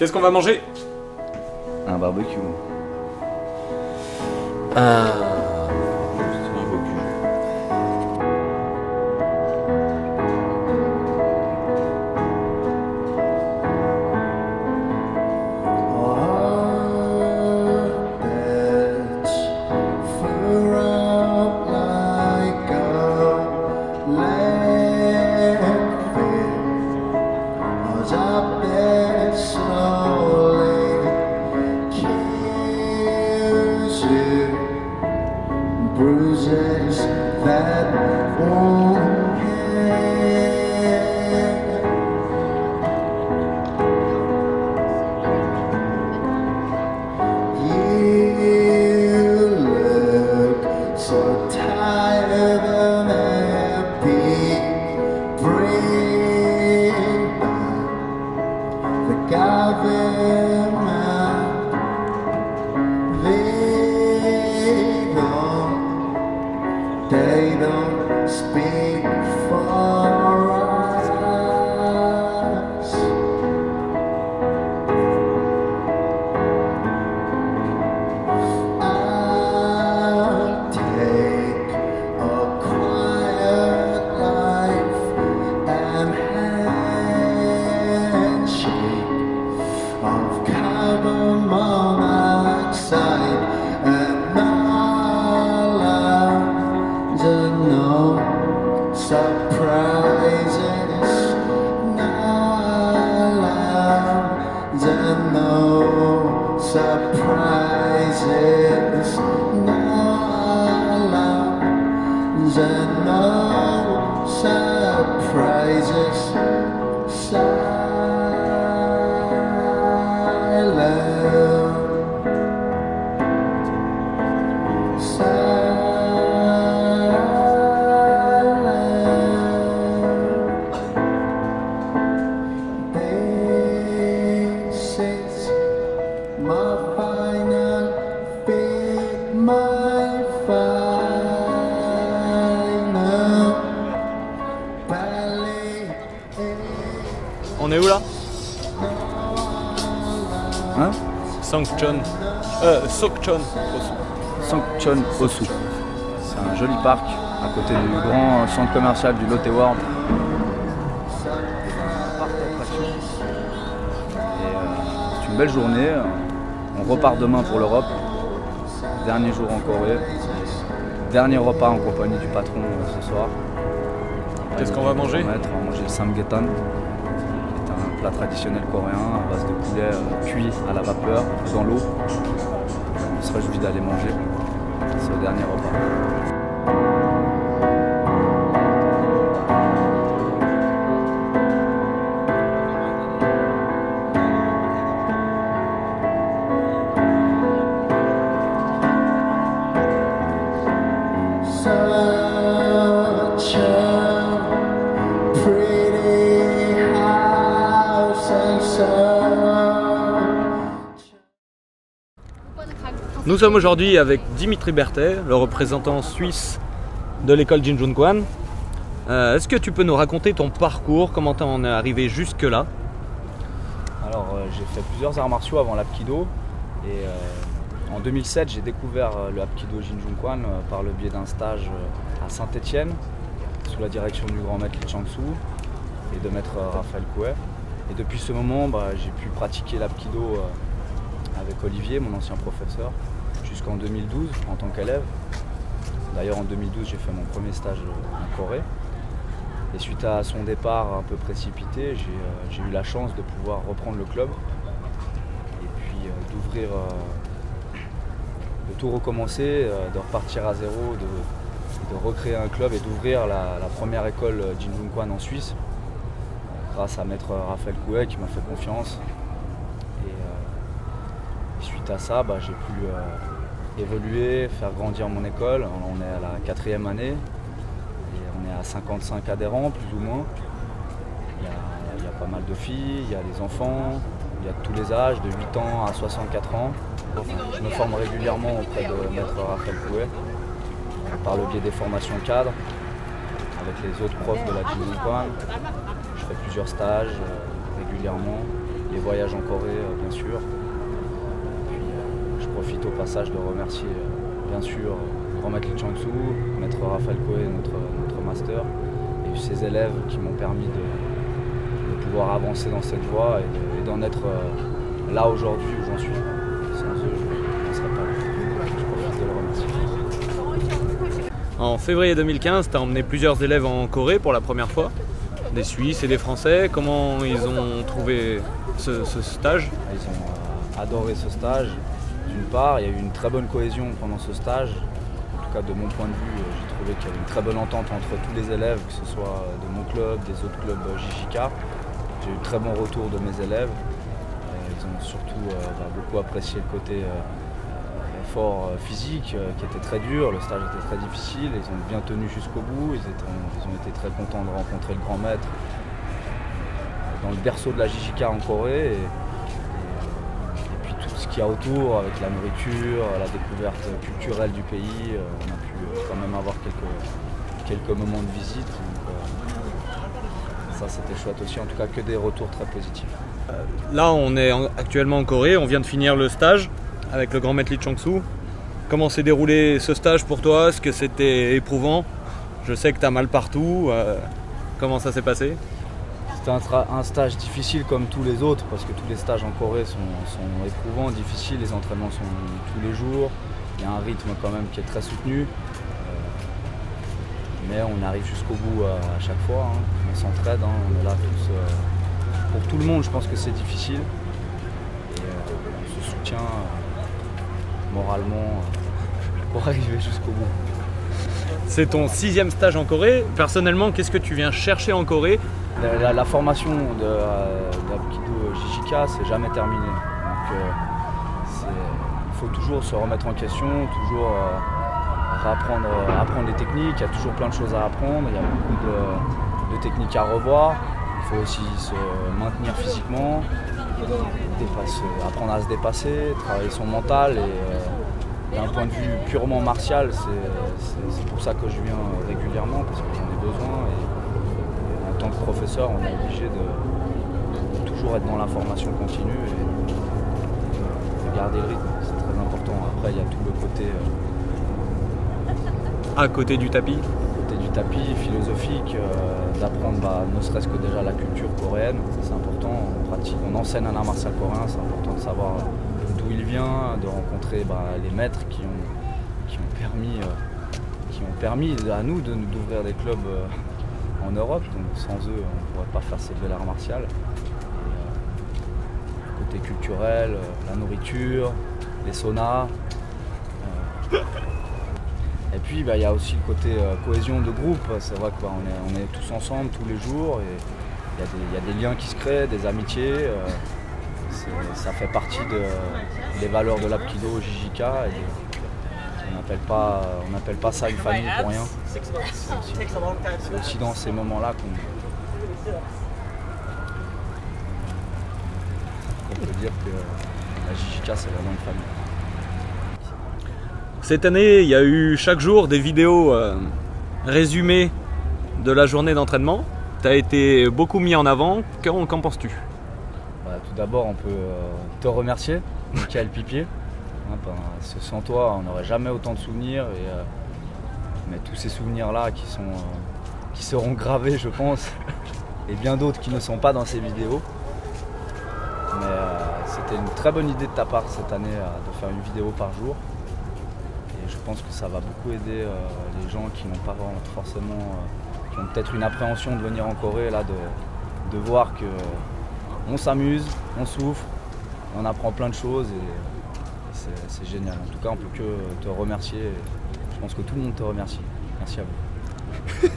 Qu'est-ce qu'on va manger? Un barbecue. Bruises that won't You look so tired and happy. Bring back the government. They don't speak for us. I'll take a quiet life and handshake of carbon monoxide and no surprises, no alarms and no surprises, no alarms and no surprises. On est où là? Hein? Songchon. Sokchon. Songchon Osu. C'est un joli parc à côté du grand centre commercial du Lotte World. C'est une belle journée. On repart demain pour l'Europe. Dernier jour en Corée. Dernier repas en compagnie du patron ce soir. Qu'est-ce qu'on va manger? On va manger le samgyeopsal, qui est un plat traditionnel coréen à base de poulet cuit à la vapeur dans l'eau. On se réjouit d'aller manger ce dernier repas. Nous sommes aujourd'hui avec Dimitri Berthet, le représentant suisse de l'école Jinjunkwon. Est-ce que tu peux nous raconter ton parcours, comment t'en es arrivé jusque là? Alors j'ai fait plusieurs arts martiaux avant l'Apkido et en 2007 j'ai découvert le Apkido Jinjunkwon par le biais d'un stage à Saint-Étienne sous la direction du grand maître Lee Chang-soo et de maître Raphaël Couet. Et depuis ce moment j'ai pu pratiquer l'Apkido avec Olivier, mon ancien professeur, jusqu'en 2012 en tant qu'élève. D'ailleurs en 2012 j'ai fait mon premier stage en Corée. Et suite à son départ un peu précipité, j'ai eu la chance de pouvoir reprendre le club et puis d'ouvrir, de tout recommencer, de repartir à zéro, de recréer un club et d'ouvrir la première école Jinjunkwon en Suisse grâce à maître Raphaël Couet qui m'a fait confiance. Et suite à ça, j'ai pu évoluer, faire grandir mon école. On est à la 4e année et on est à 55 adhérents plus ou moins. Il y a pas mal de filles, il y a des enfants, il y a de tous les âges, de 8 ans à 64 ans. Je me forme régulièrement auprès de maître Raphaël Couet par le biais des formations cadres avec les autres profs de la Jinjunkwon. Je fais plusieurs stages régulièrement les voyages en Corée, bien sûr. Puis, je profite au passage de remercier, bien sûr, Grand Maître Lee Chang-soo, Maître Raphaël Coé, notre master, et ces élèves qui m'ont permis de pouvoir avancer dans cette voie et d'en être là aujourd'hui où j'en suis. Sans eux, je ne serais pas là. Je profite de le remercier. En février 2015, tu as emmené plusieurs élèves en Corée pour la première fois, des Suisses et des Français. Comment ils ont trouvé ce stage? Ils ont adoré ce stage. D'une part, il y a eu une très bonne cohésion pendant ce stage. En tout cas, de mon point de vue, j'ai trouvé qu'il y avait une très bonne entente entre tous les élèves, que ce soit de mon club, des autres clubs JJK. J'ai eu de très bons retours de mes élèves. Ils ont surtout beaucoup apprécié le côté effort physique qui était très dur. Le stage était très difficile. Ils ont bien tenu jusqu'au bout. Ils ont été très contents de rencontrer le grand maître dans le berceau de la JJK en Corée. Et puis tout ce qu'il y a autour, avec la nourriture, la découverte culturelle du pays. On a pu quand même avoir quelques moments de visite. Ça c'était chouette aussi, en tout cas que des retours très positifs. Là on est actuellement en Corée, on vient de finir le stage avec le grand maître Lee Chang-soo. Comment s'est déroulé ce stage pour toi? Est-ce que c'était éprouvant? Je sais que tu as mal partout, comment ça s'est passé? C'était un stage difficile comme tous les autres, parce que tous les stages en Corée sont éprouvants, difficiles, les entraînements sont tous les jours, il y a un rythme quand même qui est très soutenu. Mais on arrive jusqu'au bout à chaque fois, hein. On s'entraide, hein. On est là tous. Pour tout le monde, je pense que c'est difficile. Et on se soutient moralement pour arriver jusqu'au bout. C'est ton 6e stage en Corée. Personnellement, qu'est-ce que tu viens chercher en Corée? La formation de l'Apkido JJK, c'est jamais terminé. Donc il faut toujours se remettre en question, toujours apprendre les techniques. Il y a toujours plein de choses à apprendre, il y a beaucoup de techniques à revoir. Il faut aussi se maintenir physiquement, apprendre à se dépasser, travailler son mental. Et d'un point de vue purement martial, c'est pour ça que je viens régulièrement, parce que j'en ai besoin. Et en tant que professeur, on est obligé de toujours être dans la formation continue et de garder le rythme. C'est très important. Après, il y a tout le côté à côté du tapis? Côté du tapis, philosophique, d'apprendre ne serait-ce que déjà la culture coréenne, c'est important, on enseigne un art martial coréen, c'est important de savoir d'où il vient, de rencontrer les maîtres qui ont permis à nous d'ouvrir des clubs en Europe, donc sans eux on ne pourrait pas faire s'élever l'art martial. Côté culturel, la nourriture, les saunas. Et puis il y a aussi le côté cohésion de groupe. C'est vrai qu'on est tous ensemble tous les jours et il y a des liens qui se créent, des amitiés. Ça fait partie des valeurs de l'Apkido JJK. On n'appelle pas ça une famille pour rien. C'est aussi dans ces moments-là qu'on peut dire que la JJK c'est vraiment une famille. Cette année, il y a eu chaque jour des vidéos résumées de la journée d'entraînement. Tu as été beaucoup mis en avant. Qu'en penses-tu? Tout d'abord, on peut te remercier, Michael Pipier. Sans toi, on n'aurait jamais autant de souvenirs. Mais tous ces souvenirs-là qui seront gravés, je pense, et bien d'autres qui ne sont pas dans ces vidéos. Mais c'était une très bonne idée de ta part cette année de faire une vidéo par jour. Et je pense que ça va beaucoup aider les gens qui n'ont pas forcément, qui ont peut-être une appréhension de venir en Corée, là, de voir qu'on s'amuse, on souffre, on apprend plein de choses et c'est génial. En tout cas, on ne peut que te remercier. Je pense que tout le monde te remercie. Merci à vous.